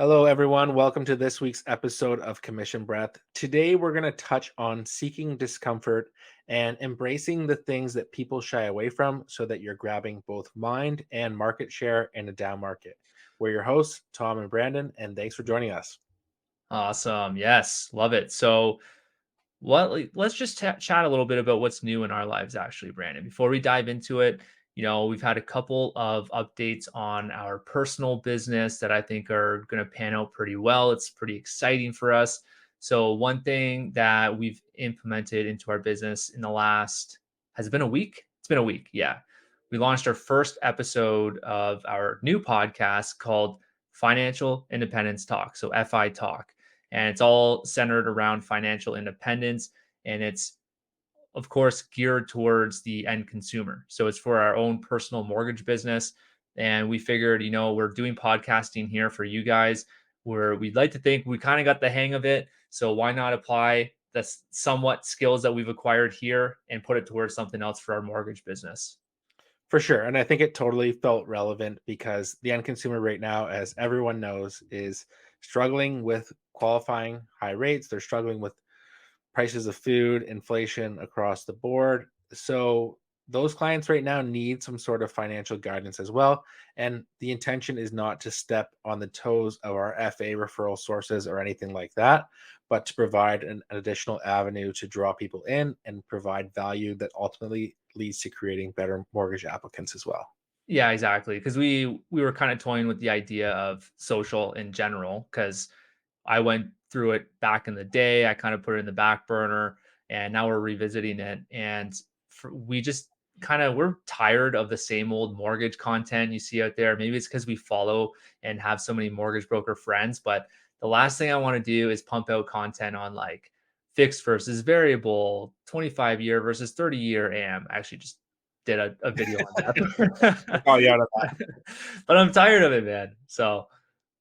Hello, everyone. Welcome to this week's episode of Commission Breath. Today, we're going to touch on seeking discomfort and embracing the things that people shy away from so that you're grabbing both mind and market share in a down market. We're your hosts, Tom and Brandon, and thanks for joining us. Awesome. Yes, love it. So, let's just chat a little bit about what's new in our lives, actually, Brandon. Before we dive into it, we've had a couple of updates on our personal business that I think are going to pan out pretty well. It's pretty exciting for us. So, one thing that we've implemented into our business in the last has it been a week? It's been a week. Yeah. We launched our first episode of our new podcast called Financial Independence Talk. So, FI Talk, and it's all centered around financial independence, and it's of course geared towards the end consumer. So it's for our own personal mortgage business, and we figured, we're doing podcasting here for you guys, where we'd like to think we kind of got the hang of it, so why not apply the somewhat skills that we've acquired here and put it towards something else for our mortgage business. For sure. And I think it totally felt relevant because the end consumer right now, as everyone knows, is struggling with qualifying high rates. They're struggling with prices of food, inflation across the board. So those clients right now need some sort of financial guidance as well. And the intention is not to step on the toes of our FA referral sources or anything like that, but to provide an additional avenue to draw people in and provide value that ultimately leads to creating better mortgage applicants as well. Yeah, exactly. Because we were kind of toying with the idea of social in general, because I went through it back in the day. I kind of put it in the back burner, and now we're revisiting it. And we just we're tired of the same old mortgage content you see out there. Maybe it's because we follow and have so many mortgage broker friends. But the last thing I want to do is pump out content on like fixed versus variable, 25-year versus 30-year AM. I actually just did a video on that. Oh, yeah, that But I'm tired of it, man. So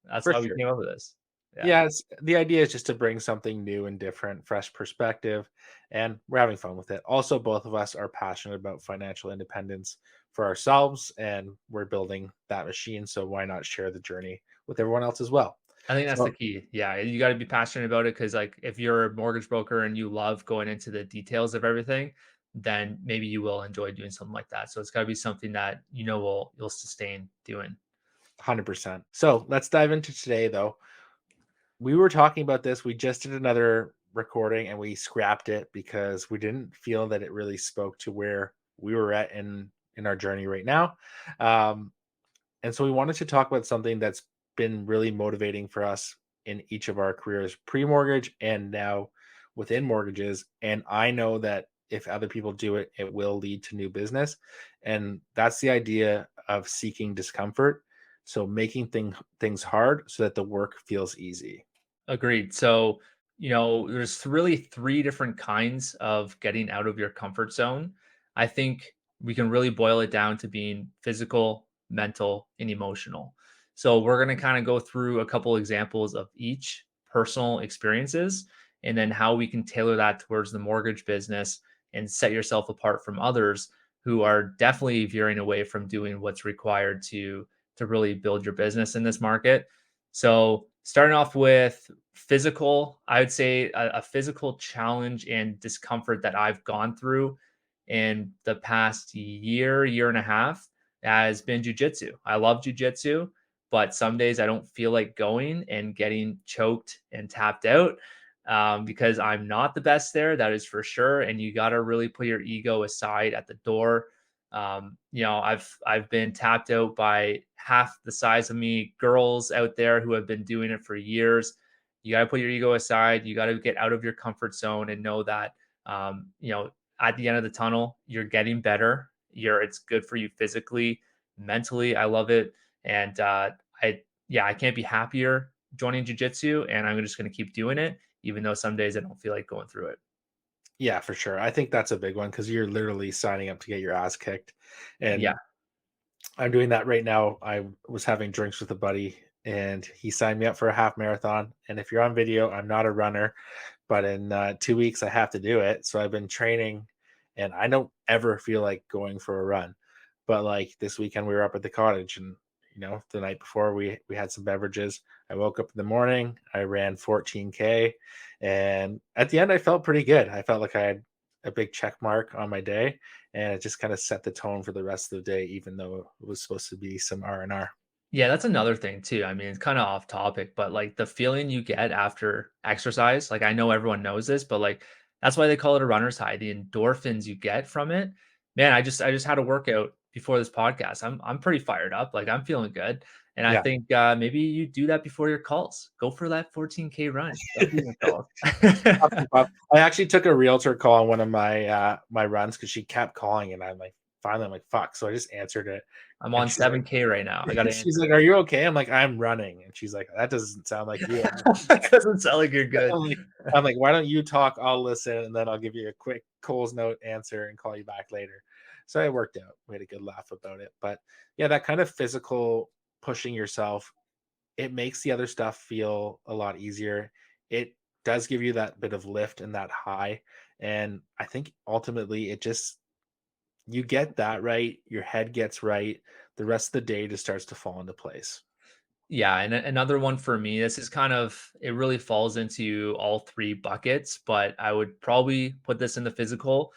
that's for why we sure. came up with this. Yeah. Yeah, the idea is just to bring something new and different, fresh perspective, and we're having fun with it. Also, both of us are passionate about financial independence for ourselves, and we're building that machine. So why not share the journey with everyone else as well? I think that's the So key. Yeah, you gotta be passionate about it, because, like, if you're a mortgage broker and you love going into the details of everything, then maybe you will enjoy doing something like that. So it's gotta be something that you'll sustain doing. 100%. So let's dive into today, though. We were talking about this. We just did another recording and we scrapped it because we didn't feel that it really spoke to where we were at in our journey right now. Um, And so we wanted to talk about something that's been really motivating for us in each of our careers, pre-mortgage and now within mortgages. And I know that if other people do it, it will lead to new business. And that's the idea of seeking discomfort. So making things hard so that the work feels easy. Agreed. So, there's really three different kinds of getting out of your comfort zone. I think we can really boil it down to being physical, mental, and emotional. So, we're going to kind of go through a couple examples of each personal experiences, and then how we can tailor that towards the mortgage business and set yourself apart from others who are definitely veering away from doing what's required to really build your business in this market. So, starting off with physical, I would say a physical challenge and discomfort that I've gone through in the past year and a half has been jujitsu. I love jujitsu, but some days I don't feel like going and getting choked and tapped out, because I'm not the best there. That is for sure. And you got to really put your ego aside at the door. I've been tapped out by half the size of me girls out there who have been doing it for years. You got to put your ego aside. You got to get out of your comfort zone and know that, at the end of the tunnel, you're getting better. It's good for you physically, mentally. I love it, and I can't be happier joining jujitsu, and I'm just going to keep doing it, even though some days I don't feel like going through it. Yeah, for sure. I think that's a big one because you're literally signing up to get your ass kicked. Yeah. And I'm doing that right now. I was having drinks with a buddy and he signed me up for a half marathon. And if you're on video, I'm not a runner, but in 2 weeks, I have to do it. So I've been training and I don't ever feel like going for a run. But like this weekend, we were up at the cottage and, the night before we had some beverages. I woke up in the morning, I ran 14K, and at the end, I felt pretty good. I felt like I had a big check mark on my day, and it just kind of set the tone for the rest of the day, even though it was supposed to be some R&R. Yeah, that's another thing too. I mean, it's kind of off topic, but like the feeling you get after exercise, like I know everyone knows this, but like that's why they call it a runner's high. The endorphins you get from it. Man, I just had a workout before this podcast. I'm pretty fired up. Like I'm feeling good. And I Yeah. think maybe you do that before your calls. Go for that 14K run. Don't be your calls. Puff and puff. I actually took a realtor call on one of my runs because she kept calling, and I'm like, finally, I'm like, fuck. So I just answered it, I'm and on she's like, 7K right now. I got to she's answer. like, "Are you okay?" I'm like, "I'm running," and she's like, "That doesn't sound like you." That doesn't sound like you're good. I'm like, I'm like, "Why don't you talk? I'll listen, and then I'll give you a quick Cole's note answer and call you back later." So it worked out. We had a good laugh about it, but yeah, that kind of physical pushing yourself, it makes the other stuff feel a lot easier. It does give you that bit of lift and that high, and I think ultimately it just you get that right, your head gets right, the rest of the day just starts to fall into place. Yeah, and another one for me, this is kind of it really falls into all 3 buckets, but I would probably put this in the physical,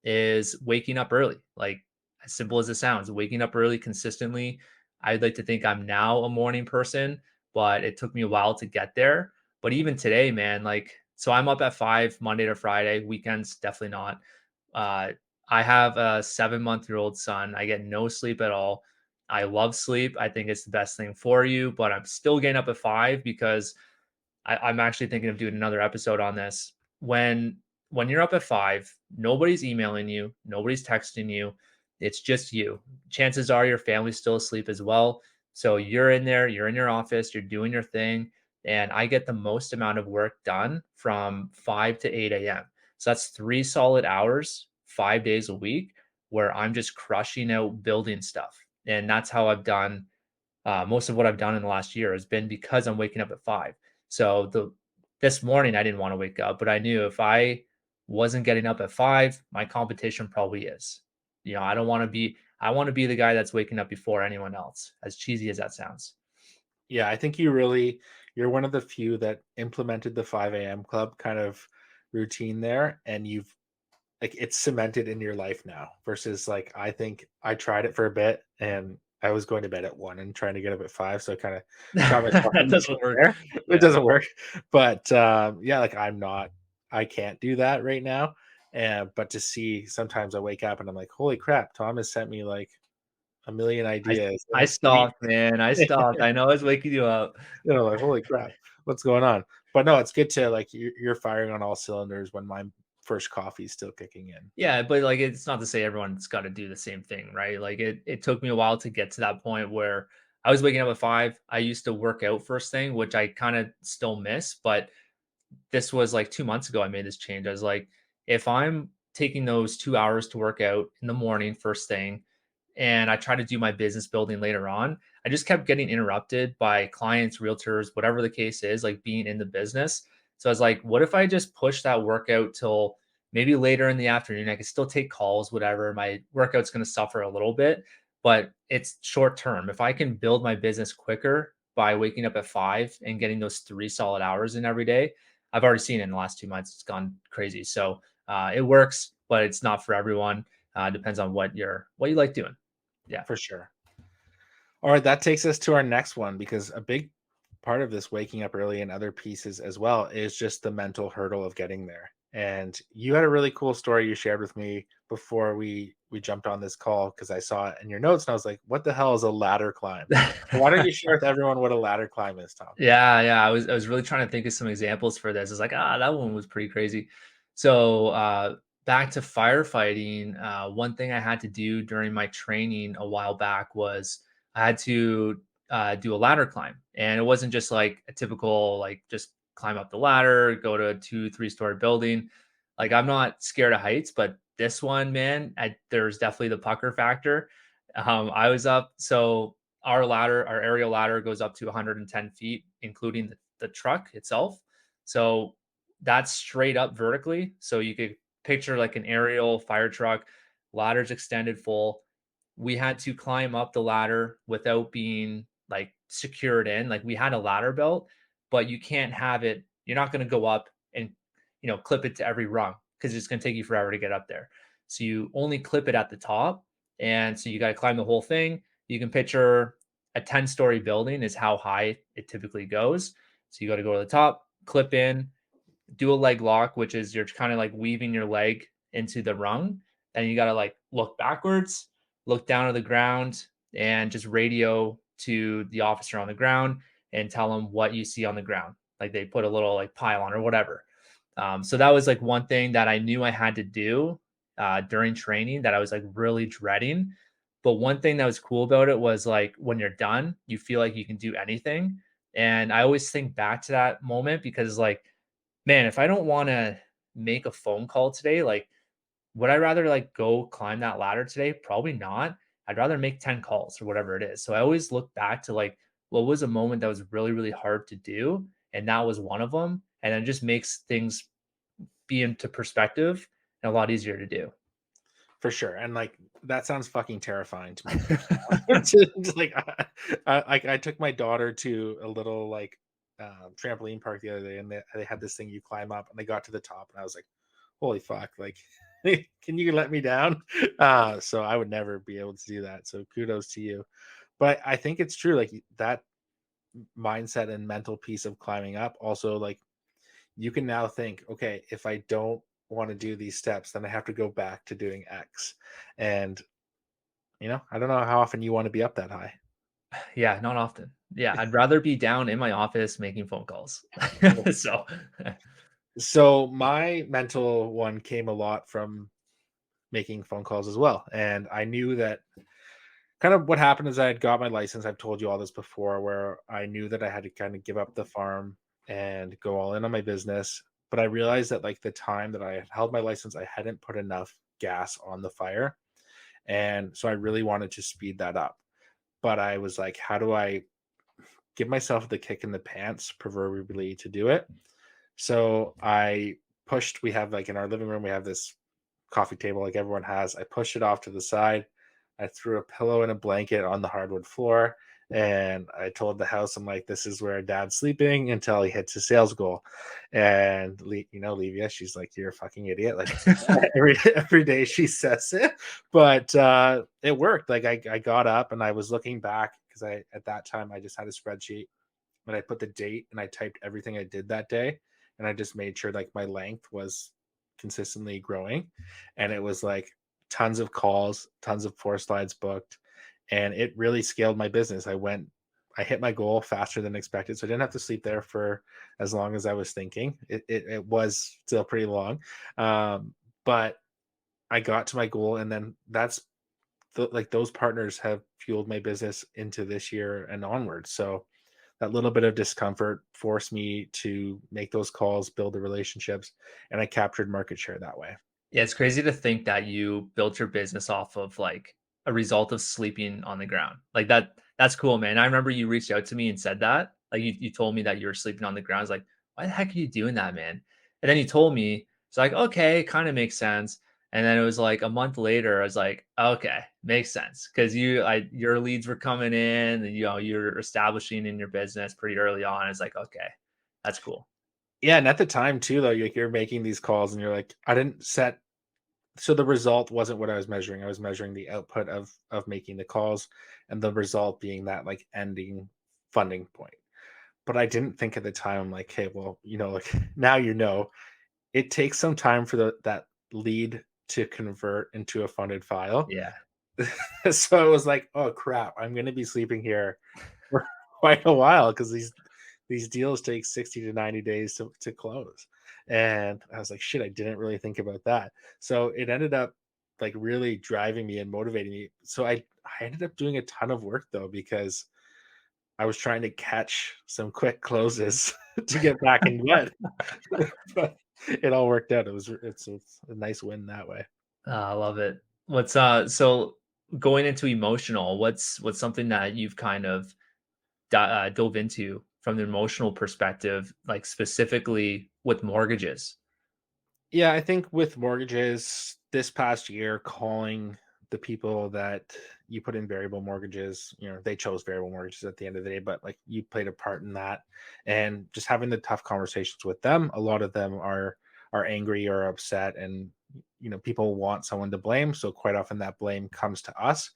is waking up early. Like, as simple as it sounds, waking up early consistently. I'd like to think I'm now a morning person, but it took me a while to get there. But even today, man, like, so I'm up at 5 Monday to Friday, weekends definitely not. Uh, I have a 7-month-old son. I get no sleep at all. I love sleep. I think it's the best thing for you, but I'm still getting up at 5 because I'm actually thinking of doing another episode on this. When when you're up at 5, nobody's emailing you, nobody's texting you. It's just you. Chances are your family's still asleep as well. So you're in there, you're in your office, you're doing your thing, and I get the most amount of work done from 5 to 8 a.m. So that's 3 solid hours, 5 days a week, where I'm just crushing out building stuff. And that's how I've done most of what I've done in the last year has been because I'm waking up at 5. So this morning I didn't want to wake up, but I knew if I wasn't getting up at 5, my competition probably is. You know, I want to be the guy that's waking up before anyone else, as cheesy as that sounds. Yeah, I think you're one of the few that implemented the 5 a.m. club kind of routine there, and you've like it's cemented in your life now versus like I think I tried it for a bit and I was going to bed at 1 and trying to get up at 5, so I kind of shot myself That in the foot doesn't work. there. It Yeah. doesn't work. But yeah, like I can't do that right now. And but to see sometimes I wake up and I'm like, holy crap, Tom has sent me like a million I ideas I and sweet. stopped, man. I stopped. I know I was waking you up. Like, holy crap, what's going on? But no, it's good to like you're firing on all cylinders when my first coffee is still kicking in. Yeah, but, like, it's not to say everyone's gotta do the same thing, right? Like, it took me a while to get to that point where I was waking up at 5. I used to work out first thing, which I kinda still miss, but this was, like, 2 months ago I made this change. I was like, "If I'm taking those 2 hours to work out in the morning first thing, and I try to do my business building later on, I just kept getting interrupted by clients, realtors, whatever the case is, like being in the business. So I was like, what if I just push that workout till maybe later in the afternoon? I can still take calls, whatever. My workout's going to suffer a little bit, but it's short term. If I can build my business quicker by waking up at 5 and getting those 3 solid hours in every day, I've already seen it in the last 2 months. It's gone crazy. So it works, but it's not for everyone. Depends on what you like doing. Yeah. For sure. All right, that takes us to our next one because a big part of this waking up early and other pieces as well is just the mental hurdle of getting there. And you had a really cool story you shared with me before we jumped on this call because I saw it in your notes and I was like, "What the hell is a ladder climb?" Why don't you share with everyone what a ladder climb is, Tom? Yeah, yeah. I was really trying to think of some examples for this. It's like, that one was pretty crazy. So back to firefighting, one thing I had to do during my training a while back was I had to do a ladder climb. And it wasn't just like a typical like just climb up the ladder, go to a 2, 3 story building. Like I'm not scared of heights, but this one, man, there's definitely the pucker factor. I was up, so our aerial ladder goes up to 110 feet, including the truck itself. So that's straight up vertically. So you could picture like an aerial fire truck, ladders extended full. We had to climb up the ladder without being like secured in. Like we had a ladder belt, but you can't have it. You're not going to go up and clip it to every rung because it's going to take you forever to get up there. So you only clip it at the top, and so you got to climb the whole thing. You can picture a 10-story building is how high it typically goes. So you got to go to the top, clip in, do a leg lock, which is you're kind of like weaving your leg into the rung. And you got to like look backwards, look down to the ground, and just radio to the officer on the ground and tell them what you see on the ground. Like they put a little like pylon or whatever. So that was like one thing that I knew I had to do during training that I was like really dreading. But one thing that was cool about it was like when you're done, you feel like you can do anything. And I always think back to that moment because like, man, if I don't want to make a phone call today, like, would I rather like go climb that ladder today? Probably not. I'd rather make 10 calls or whatever it is. So I always look back to like what was a moment that was really, really hard to do. And that was one of them. And it just makes things be into perspective and a lot easier to do. For sure, and, like, that sounds fucking terrifying to me right now. Just like, I took my daughter to a little, like, trampoline park the other day, and they had this thing you climb up, and they got to the top, and I was like, "Holy fuck, like, can you let me down?" So I would never be able to do that, so kudos to you. But I think it's true, like, that mindset and mental piece of climbing up also, like, you can now think, okay, if I don't want to do these steps, then I have to go back to doing X. And, I don't know how often you want to be up that high. Yeah, not often. Yeah, I'd rather be down in my office making phone calls. So, So my mental one came a lot from making phone calls as well. And I knew that kind of what happened is I had got my license. I've told you all this before, where I knew that I had to kind of give up the farm and go all in on my business. But I realized that like the time that I had held my license, I hadn't put enough gas on the fire. And so I really wanted to speed that up. But I was like, how do I give myself the kick in the pants, proverbially, to do it? So I pushed, we have like in our living room, we have this coffee table like everyone has. I pushed it off to the side. I threw a pillow and a blanket on the hardwood floor. And I told the house, I'm like, this is where dad's sleeping until he hits his sales goal. And, Levia, she's like, you're a fucking idiot. Like every day she says it, but it worked. Like I got up and I was looking back because at that time, I just had a spreadsheet and I put the date and I typed everything I did that day. And I just made sure like my length was consistently growing. And it was like tons of calls, tons of floor slides booked. And it really scaled my business. I hit my goal faster than expected. So I didn't have to sleep there for as long as I was thinking. It was still pretty long. But I got to my goal. And then like those partners have fueled my business into this year and onward. So that little bit of discomfort forced me to make those calls, build the relationships, and I captured market share that way. yeah, it's crazy to think that you built your business off of like a result of sleeping on the ground. Like that's cool, man. I remember you reached out to me and said that. Like you told me that you were sleeping on the ground. I was like, why the heck are you doing that, man? And then you told me, it's like, okay, kind of makes sense. And then it was like a month later, I was like, okay, makes sense. Cause your leads were coming in and you're establishing in your business pretty early on. It's like, okay, that's cool. Yeah, and at the time too, though, you're making these calls and you're like, I didn't set so the result wasn't what I was measuring. I was measuring the output of making the calls and the result being that like ending funding point. But I didn't think at the time, I'm like, hey, well, like now it takes some time for that lead to convert into a funded file. Yeah. So it was like, oh crap, I'm gonna be sleeping here for quite a while because these deals take 60 to 90 days to close. And I was like, shit, I didn't really think about that. So it ended up like really driving me and motivating me. So I ended up doing a ton of work though, because I was trying to catch some quick closes to get back in bed. But it all worked out. It's a nice win that way. I love it. What's so going into emotional, what's something that you've kind of dove into from the emotional perspective, like specifically with mortgages? Yeah, I think with mortgages this past year, calling the people that you put in variable mortgages, they chose variable mortgages at the end of the day, but like you played a part in that. And just having the tough conversations with them, a lot of them are angry or upset, and people want someone to blame. So quite often that blame comes to us.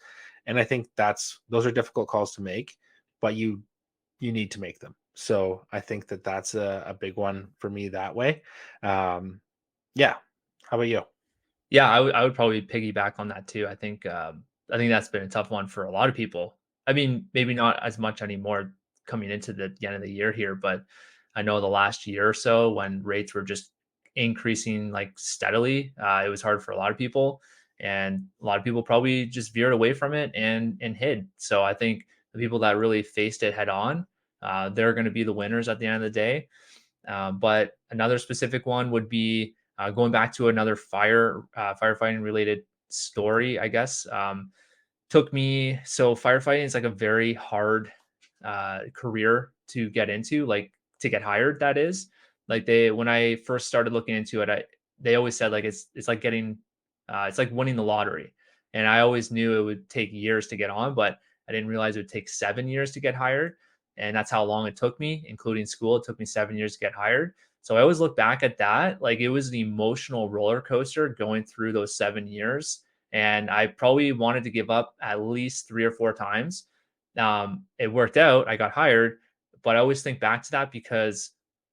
And I think those are difficult calls to make, but you need to make them. So I think that's a big one for me that way. Um, yeah. How about you? Yeah, I would probably piggyback on that too. I think that's been a tough one for a lot of people. I mean, maybe not as much anymore coming into the end of the year here, but I know the last year or so when rates were just increasing like steadily, it was hard for a lot of people, and a lot of people probably just veered away from it and hid. So I think the people that really faced it head on, they're going to be the winners at the end of the day. But another specific one would be going back to another firefighting related story, I guess. Took me so firefighting is like a very hard career to get into, like to get hired. That is, like they when I first started looking into it, they always said like it's like getting it's like winning the lottery, and I always knew it would take years to get on, but I didn't realize it would take 7 years to get hired, and that's how long it took me, including school. It took me 7 years to get hired. So I always look back at that like it was an emotional roller coaster going through those 7 years, and I probably wanted to give up at least 3 or 4 times. It worked out. I got hired, but I always think back to that because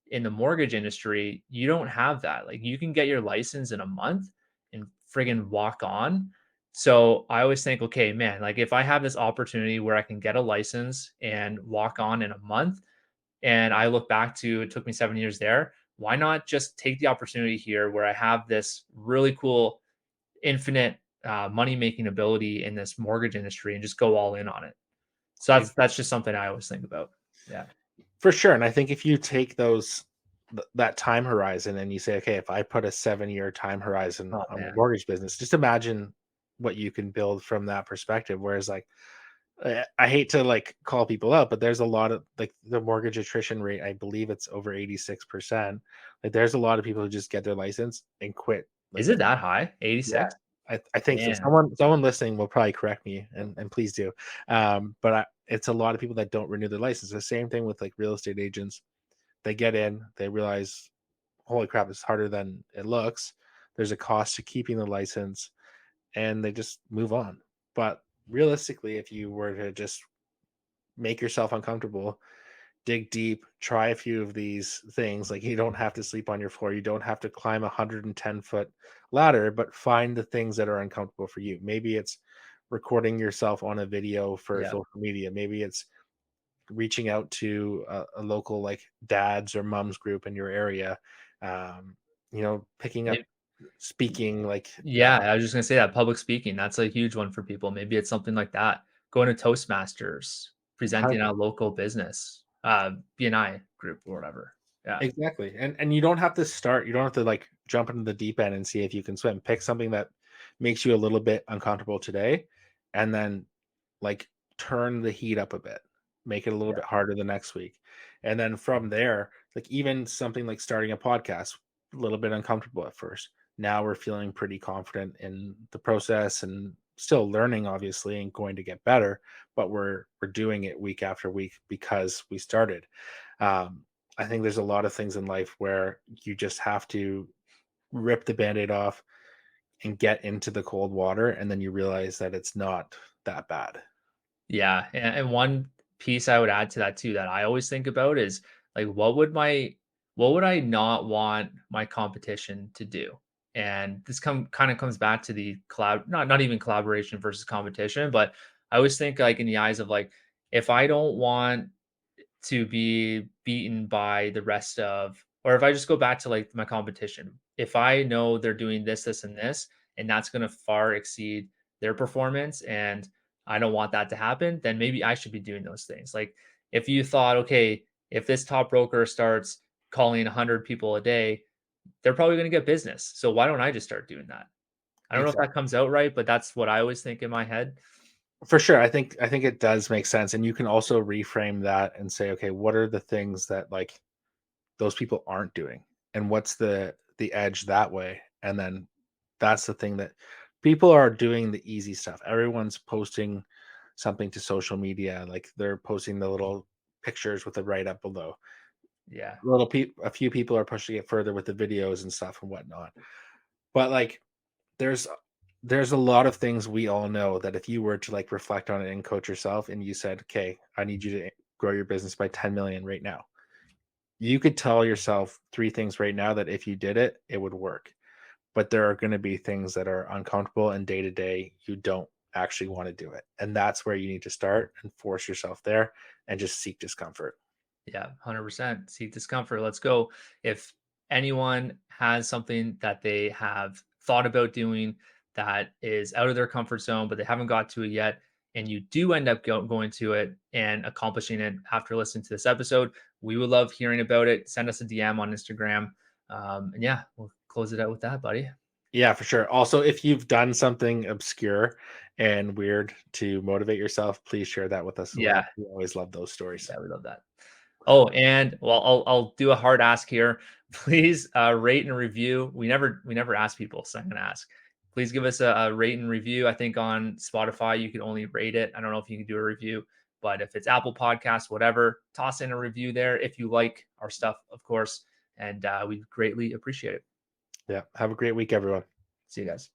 in the mortgage industry, you don't have that. Like you can get your license in a month and friggin' walk on. So I always think, okay, man, like if I have this opportunity where I can get a license and walk on in a month, and I look back to it took me 7 years there, why not just take the opportunity here where I have this really cool infinite money making ability in this mortgage industry and just go all in on it. So that's just something I always think about. Yeah. For sure, and I think if you take that time horizon and you say, "Okay, if I put a 7-year time horizon Oh on my man. mortgage business," just imagine what you can build from that perspective. Whereas, like, I hate to, like, call people out, but there's a lot of like, the mortgage attrition rate, I believe it's over 86%. Like, there's a lot of people who just get their license and quit, Is like, it that high? yeah, 86? I think so. Damn. Someone listening will probably correct me, and please do. But it's a lot of people that don't renew their license. The same thing with like real estate agents. They get in, they realize, holy crap, it's harder than it looks. There's a cost to keeping the license, and they just move on. But realistically, if you were to just make yourself uncomfortable, dig deep, try a few of these things. Like, you don't have to sleep on your floor. You don't have to climb a 110-foot ladder, but find the things that are uncomfortable for you. Maybe it's recording yourself on a video for Yeah. social media. Maybe it's reaching out to a local like dads or moms group in your area. Picking up Maybe, speaking, like, yeah, I was just gonna say that public speaking, that's a huge one for people. Maybe it's something like that. Going to Toastmasters, presenting at a local business, BNI group or whatever. Yeah. exactly, and you don't have to start. You don't have to like jump into the deep end and see if you can swim. Pick something that makes you a little bit uncomfortable today, and then like turn the heat up a bit, make it a little Yeah. bit harder the next week, and then from there, like even something like starting a podcast, a little bit uncomfortable at first. Now we're feeling pretty confident in the process and still learning, obviously, and going to get better, but we're doing it week after week because we started. I think there's a lot of things in life where you just have to rip the band-aid off and get into the cold water, and then you realize that it's not that bad. Yeah, and one piece I would add to that too that I always think about is like what would I not want my competition to do? And this kind of comes back to the collab not even collaboration versus competition, but I always think like in the eyes of like if I don't want to be beaten by the rest of or if I just go back to like my competition, if I know they're doing this, this, and this, and that's going to far exceed their performance, and I don't want that to happen, then maybe I should be doing those things. Like if you thought, okay, if this top broker starts calling 100 people a day, they're probably going to get business. So why don't I just start doing that? I don't know if Exactly. that comes out right, but that's what I always think in my head. For sure. I think it does make sense. And you can also reframe that and say, okay, what are the things that like those people aren't doing? And what's the edge that way? And then that's the thing that people are doing the easy stuff. Everyone's posting something to social media, like they're posting the little pictures with the write up below. Yeah. A few people are pushing it further with the videos and stuff and whatnot. But like there's there's a lot of things we all know that if you were to like reflect on it and coach yourself and you said, "Okay, I need you to grow your business by 10 million right now." You could tell yourself three things right now that if you did it, it would work. But there are going to be things that are uncomfortable and day to day you don't actually want to do it. And that's where you need to start and force yourself there and just seek discomfort. Yeah, 100%. Seek discomfort. Let's go. If anyone has something that they have thought about doing that is out of their comfort zone, but they haven't got to it yet, and you do end up going to it and accomplishing it after listening to this episode, we would love hearing about it. Send us a DM on Instagram. And yeah, we'll close it out with that, buddy. Yeah, for sure. Also, if you've done something obscure and weird to motivate yourself, please share that with us as Yeah, well. We always love those stories. yeah, we love that. Oh, and well, I'll do a hard ask here. Please rate and review. We never ask people, so I'm gonna ask. Please give us a rate and review. I think on Spotify you can only rate it. I don't know if you can do a review, but if it's Apple Podcasts, whatever, toss in a review there if you like our stuff, of course, and we greatly appreciate it. Yeah. Have a great week, everyone. See you guys.